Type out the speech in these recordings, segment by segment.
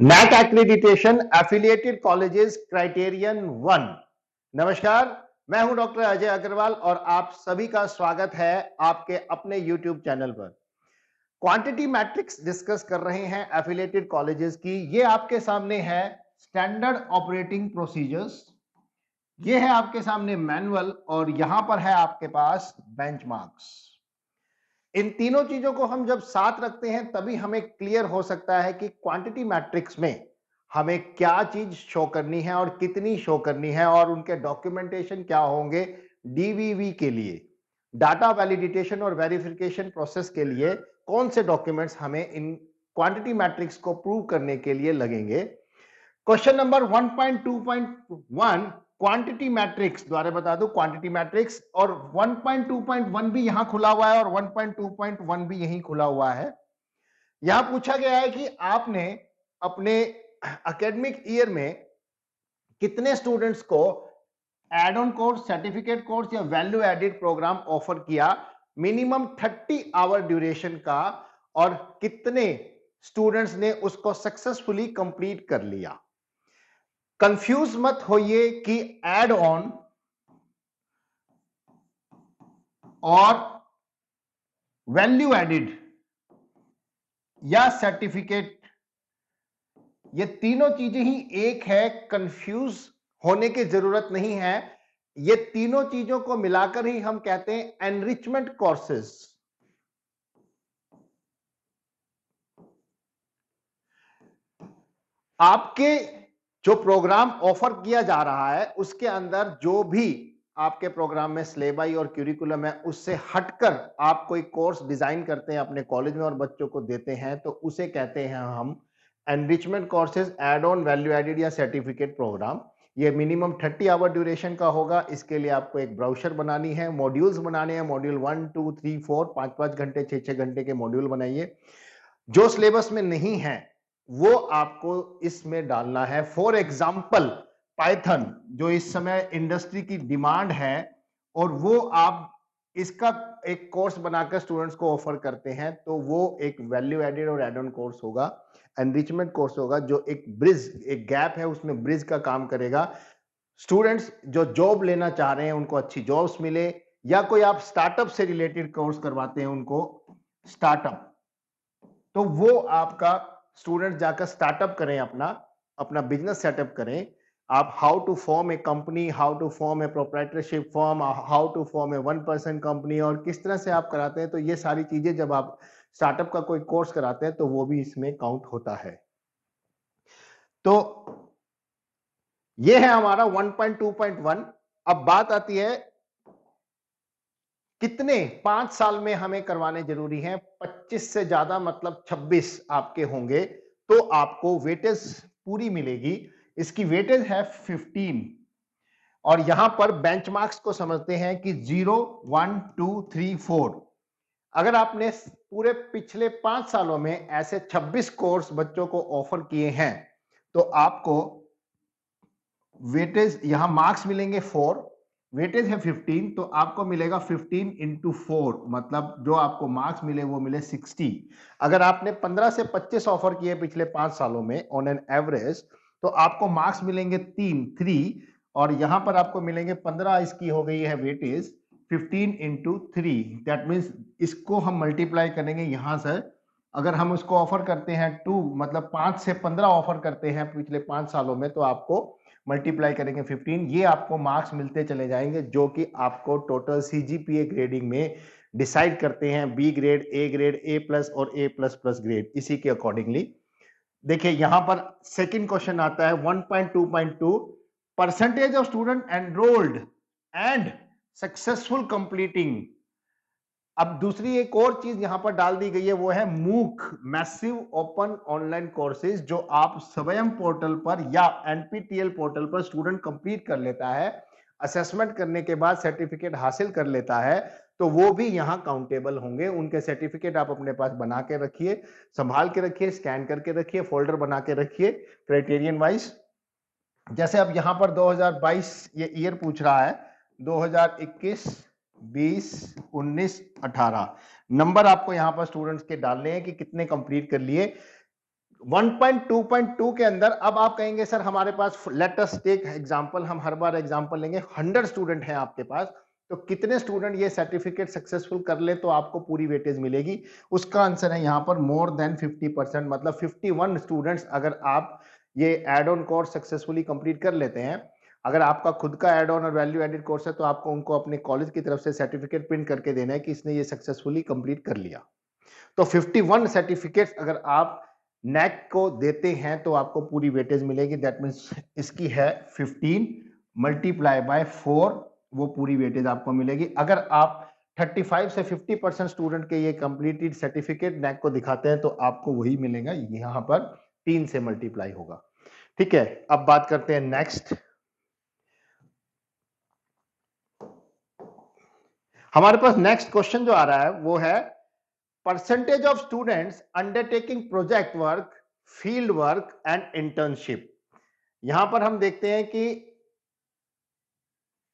NAC accreditation affiliated colleges criterion 1। नमस्कार, मैं हूं डॉक्टर अजय अग्रवाल और आप सभी का स्वागत है आपके अपने YouTube चैनल पर। क्वांटिटी मैट्रिक्स डिस्कस कर रहे हैं एफिलिएटेड कॉलेजेस की। ये आपके सामने है स्टैंडर्ड ऑपरेटिंग प्रोसीजर्स, ये है आपके सामने मैनुअल और यहां पर है आपके पास बेंचमार्क्स। इन तीनों चीजों को हम जब साथ रखते हैं तभी हमें क्लियर हो सकता है कि क्वांटिटी मैट्रिक्स में हमें क्या चीज शो करनी है और कितनी शो करनी है और उनके डॉक्यूमेंटेशन क्या होंगे डीवीवी के लिए, डाटा वैलिडेशन और वेरिफिकेशन प्रोसेस के लिए कौन से डॉक्यूमेंट्स हमें इन क्वांटिटी मैट्रिक्स को प्रूव करने के लिए लगेंगे। क्वेश्चन नंबर 1.2.1 क्वांटिटी मैट्रिक्स द्वारा बता दूं, क्वांटिटी मैट्रिक्स और 1.2.1 भी यहां खुला हुआ है और 1.2.1 भी यहीं खुला हुआ है। यहां पूछा गया है कि आपने अपने एकेडमिक ईयर में कितने स्टूडेंट्स को add on course, certificate course या वैल्यू एडेड प्रोग्राम ऑफर किया मिनिमम 30 आवर ड्यूरेशन का, और कितने स्टूडेंट्स ने उसको सक्सेसफुली कंप्लीट कर लिया। कंफ्यूज मत होइए कि एड ऑन और वैल्यू एडिड या सर्टिफिकेट, ये तीनों चीजें ही एक है, कंफ्यूज होने की जरूरत नहीं है। ये तीनों चीजों को मिलाकर ही हम कहते हैं एनरिचमेंट कोर्सेज। आपके जो प्रोग्राम ऑफर किया जा रहा है उसके अंदर जो भी आपके प्रोग्राम में सिलेबस और क्यूरिकुलम है उससे हटकर आप कोई कोर्स डिजाइन करते हैं अपने कॉलेज में और बच्चों को देते हैं तो उसे कहते हैं हम enrichment courses, add on, value added या सर्टिफिकेट प्रोग्राम। ये मिनिमम 30 आवर ड्यूरेशन का होगा। इसके लिए आपको एक ब्राउचर बनानी है, मॉड्यूल्स बनाने हैं, मॉड्यूल 1 2 3 4, 5 घंटे 6 घंटे के मॉड्यूल बनाइए। जो सिलेबस में नहीं है वो आपको इसमें डालना है। फॉर एग्जाम्पल पाइथन, जो इस समय इंडस्ट्री की डिमांड है, और वो आप इसका एक कोर्स बनाकर स्टूडेंट्स को ऑफर करते हैं, तो वो एक वैल्यू एडेड और एड ऑन कोर्स होगा, एनरिचमेंट कोर्स होगा, जो एक ब्रिज, एक गैप है उसमें ब्रिज का काम करेगा। स्टूडेंट्स जो जॉब लेना चाह रहे हैं उनको अच्छी जॉब्स मिले, या कोई आप स्टार्टअप से रिलेटेड कोर्स करवाते हैं उनको स्टार्टअप, तो वो आपका स्टूडेंट जाकर स्टार्टअप करें, अपना अपना बिजनेस सेटअप करें। आप how to form a company, how to form a proprietorship form, how to form a 1% company, और किस तरह से आप कराते हैं, तो ये सारी चीजें जब आप स्टार्टअप का कोई कोर्स कराते हैं तो वो भी इसमें काउंट होता है। तो ये है हमारा 1.2.1। अब बात आती है कितने 5 साल में हमें करवाने जरूरी हैं। 25 से ज्यादा मतलब 26 आपके होंगे तो आपको वेटेज पूरी मिलेगी। इसकी वेटेज है 15, और यहां पर बेंचमार्क्स को समझते हैं कि 0 1 2 3 4। अगर आपने पूरे पिछले 5 सालों में ऐसे 26 कोर्स बच्चों को ऑफर किए हैं तो आपको वेटेज, यहां मार्क्स मिलेंगे 4, वेटेज है 15, तो आपको मिलेगा 15 इंटू 4, मतलब जो आपको मार्क्स मिले वो मिले 60। अगर आपने 15 से 25 ऑफर किए पिछले 5 सालों में ऑन एन एवरेज, तो आपको मार्क्स मिलेंगे 3, और यहां पर आपको मिलेंगे 15, इसकी हो गई है वेटेज 15 इंटू 3। दैट मीन्स इसको हम मल्टीप्लाई करेंगे यहां से। अगर हम उसको ऑफर करते हैं 2, मतलब 5 से 15 ऑफर करते हैं पिछले 5 सालों में, तो आपको मल्टीप्लाई करेंगे 15, ये आपको मार्क्स मिलते चले जाएंगे जो कि आपको टोटल सीजीपीए ग्रेडिंग में डिसाइड करते हैं, B grade, A grade, A plus और ए प्लस प्लस ग्रेड, इसी के अकॉर्डिंगली। देखिए यहां पर सेकंड क्वेश्चन आता है 1.2.2, percentage of student enrolled and successful completing. अब दूसरी एक और चीज यहां पर डाल दी गई है, वो है मूक, मैसिव ओपन ऑनलाइन कोर्सेज, जो आप स्वयं पोर्टल पर या एनपीटीईएल पोर्टल पर स्टूडेंट कंप्लीट कर लेता है, असेसमेंट करने के बाद सर्टिफिकेट हासिल कर लेता है, तो वो भी यहां काउंटेबल होंगे। उनके सर्टिफिकेट आप अपने पास बना के रखिए, संभाल के रखिए, स्कैन करके रखिए, फोल्डर बना के रखिए क्राइटेरियन वाइज। जैसे अब यहां पर 2022 ये ईयर पूछ रहा है, 2021 20 19 18 नंबर आपको यहां पर स्टूडेंट्स के डालने हैं कि कितने कंप्लीट कर लिए। 1.2.2 के अंदर अब आप कहेंगे सर हमारे पास, लेट अस टेक एग्जांपल, हम हर बार एग्जांपल लेंगे, 100 स्टूडेंट हैं आपके पास, तो कितने स्टूडेंट ये सर्टिफिकेट सक्सेसफुल कर ले तो आपको पूरी वेटेज मिलेगी? उसका आंसर है यहां पर मोर देन 50%, मतलब 51 स्टूडेंट्स अगर आप ये add on course successfully complete कर लेते हैं। अगर आपका खुद का एड ऑन और वैल्यू एडेड कोर्स है तो आपको उनको अपने कॉलेज की तरफ से सर्टिफिकेट प्रिंट करके देना है कि इसने ये सक्सेसफुली कंप्लीट कर लिया। तो 51 सर्टिफिकेट्स अगर आप नैक को देते हैं तो आपको पूरी वेटेज मिलेगी। दैट मीन्स इसकी है 15 मल्टीप्लाई बाय 4, वो पूरी वेटेज आपको मिलेगी। अगर आप 35 से 50% स्टूडेंट के ये कंप्लीटेड सर्टिफिकेट नैक को दिखाते हैं तो आपको वही मिलेगा, यहां पर 3 से मल्टीप्लाई होगा। ठीक है, अब बात करते हैं नेक्स्ट। हमारे पास नेक्स्ट क्वेश्चन जो आ रहा है वो है percentage of students undertaking project work, field work and internship. यहां पर हम देखते हैं कि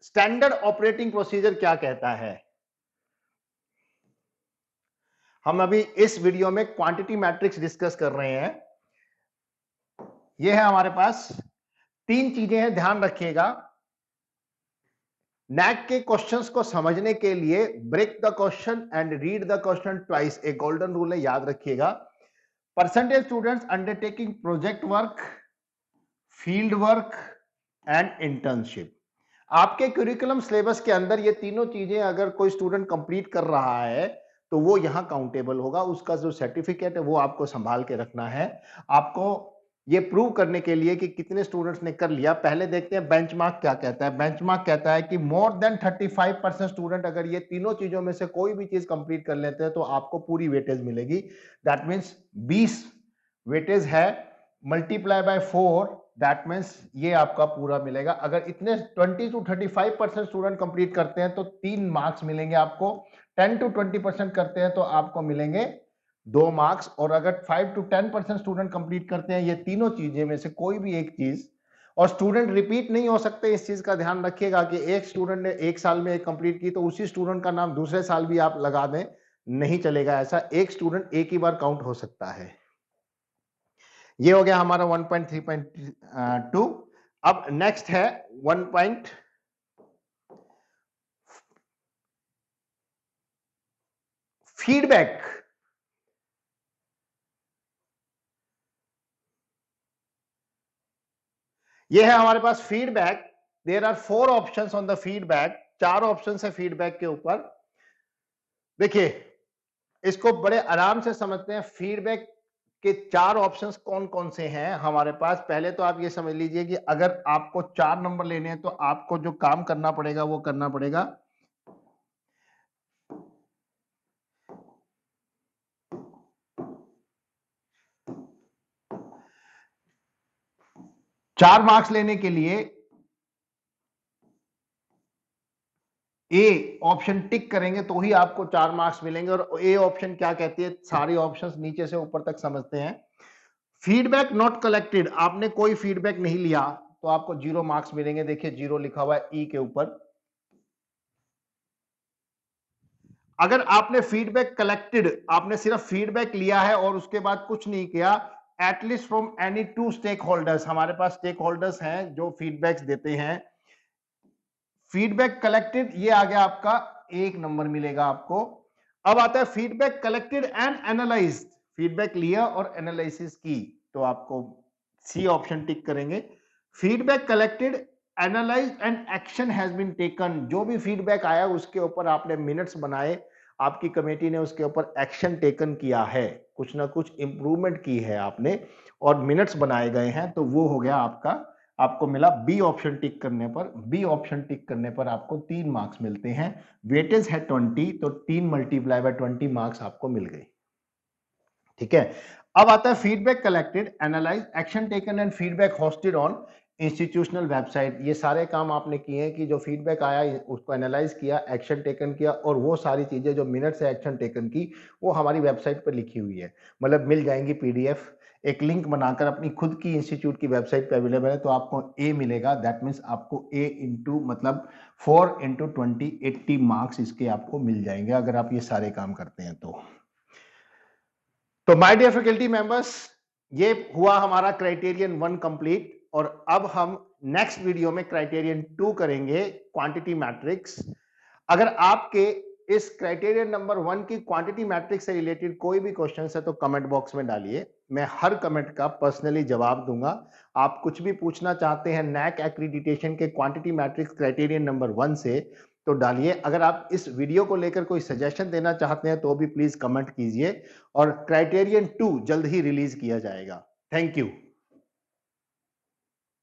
स्टैंडर्ड ऑपरेटिंग प्रोसीजर क्या कहता है। हम अभी इस वीडियो में क्वांटिटी मैट्रिक्स डिस्कस कर रहे हैं। यह है हमारे पास 3 चीजें हैं, ध्यान रखिएगा। नैक के क्वेश्चंस को समझने के लिए break the question and read the question twice, एक गोल्डन रूल है, याद रखिएगा। Percentage students undertaking project work, field work and internship. आपके क्यूरिकुलम सिलेबस के अंदर ये तीनों चीजें अगर कोई स्टूडेंट कंप्लीट कर रहा है तो वो यहां काउंटेबल होगा। उसका जो सर्टिफिकेट है वो आपको संभाल के रखना है। आपको ये प्रूव करने के लिए कि कितने स्टूडेंट्स ने कर लिया, पहले देखते हैं बेंचमार्क क्या कहता है। बेंचमार्क कहता है कि मोर देन 35% स्टूडेंट अगर ये तीनों चीजों में से कोई भी चीज कंप्लीट कर लेते हैं तो आपको पूरी वेटेज मिलेगी। दैट मीन्स 20 वेटेज है, मल्टीप्लाई बाय 4, दैट मीन्स ये आपका पूरा मिलेगा। अगर इतने 20 to 35% स्टूडेंट कंप्लीट करते हैं तो 3 मार्क्स मिलेंगे आपको। 10 to 20% करते हैं तो आपको मिलेंगे 2 मार्क्स। और अगर 5 to 10% स्टूडेंट कंप्लीट करते हैं ये तीनों चीजें में से कोई भी एक चीज, और स्टूडेंट रिपीट नहीं हो सकते, इस चीज का ध्यान रखिएगा कि एक स्टूडेंट ने एक साल में एक कंप्लीट की तो उसी स्टूडेंट का नाम दूसरे साल भी आप लगा दें, नहीं चलेगा ऐसा। एक स्टूडेंट एक ही बार काउंट हो सकता है। ये हो गया हमारा 1.3.2। अब नेक्स्ट है 1. फीडबैक। ये है हमारे पास feedback. There are 4 options on the feedback, 4 options है फीडबैक के ऊपर। देखिए इसको बड़े आराम से समझते हैं। फीडबैक के 4 ऑप्शंस कौन कौन से हैं हमारे पास। पहले तो आप ये समझ लीजिए कि अगर आपको 4 नंबर लेने हैं तो आपको जो काम करना पड़ेगा वो करना पड़ेगा। चार मार्क्स लेने के लिए ए ऑप्शन टिक करेंगे तो ही आपको 4 मार्क्स मिलेंगे। और ए ऑप्शन क्या कहती है, सारे ऑप्शंस नीचे से ऊपर तक समझते हैं। फीडबैक नॉट कलेक्टेड, आपने कोई फीडबैक नहीं लिया तो आपको 0 मार्क्स मिलेंगे। देखिए 0 लिखा हुआ है ई के ऊपर। अगर आपने फीडबैक कलेक्टेड, आपने सिर्फ फीडबैक लिया है और उसके बाद कुछ नहीं किया, at least from any 2 stakeholders, हमारे पास स्टेक होल्डर्स हैं जो फीडबैक्स देते हैं, फीडबैक कलेक्टेड, ये आ गया आपका 1 नंबर मिलेगा आपको। अब आता है feedback collected and analysed, feedback लिया और एनालिसिस की तो आपको सी ऑप्शन टिक करेंगे। Feedback collected, analysed and action has been taken, जो भी फीडबैक आया उसके ऊपर आपने मिनट्स बनाए, आपकी कमेटी ने उसके ऊपर एक्शन टेकन किया है, कुछ ना कुछ इंप्रूवमेंट की है आपने और मिनट्स बनाए गए हैं, तो वो हो गया आपका, आपको मिला बी ऑप्शन टिक करने पर। बी ऑप्शन टिक करने पर आपको 3 मार्क्स मिलते हैं। वेटेज है 20 तो 3 मल्टीप्लाई बाय 20 मार्क्स आपको मिल गए। ठीक है, अब आता है feedback collected, analyse, action taken and feedback hosted on institutional website. ये सारे काम आपने किए हैं कि जो फीडबैक आया उसको एनालाइज किया, एक्शन टेकन किया और वो सारी चीजें जो मिनट से एक्शन टेकन की वो हमारी वेबसाइट पर लिखी हुई है, मतलब मिल जाएंगी पीडीएफ। एक लिंक बनाकर अपनी खुद की इंस्टीट्यूट की वेबसाइट पे अवेलेबल है तो आपको ए मिलेगा। दैट मीन्स आपको ए इंटू मतलब 4 इंटू 20 80 मार्क्स इसके आपको मिल जाएंगे अगर आप ये सारे काम करते हैं तो। माय डियर फैकल्टी मेंबर्स, ये हुआ हमारा क्राइटेरियन 1 कंप्लीट और अब हम नेक्स्ट वीडियो में क्राइटेरियन 2 करेंगे, क्वांटिटी मैट्रिक्स। अगर आपके इस क्राइटेरियन नंबर 1 की क्वांटिटी मैट्रिक्स से रिलेटेड कोई भी क्वेश्चन है तो कमेंट बॉक्स में डालिए, मैं हर कमेंट का पर्सनली जवाब दूंगा। आप कुछ भी पूछना चाहते हैं नैक एक्रीडिटेशन के क्वांटिटी मैट्रिक्स क्राइटेरियन नंबर 1 से तो डालिए। अगर आप इस वीडियो को लेकर कोई सजेशन देना चाहते हैं तो भी प्लीज कमेंट कीजिए और क्राइटेरियन 2 जल्द ही रिलीज किया जाएगा। Thank you.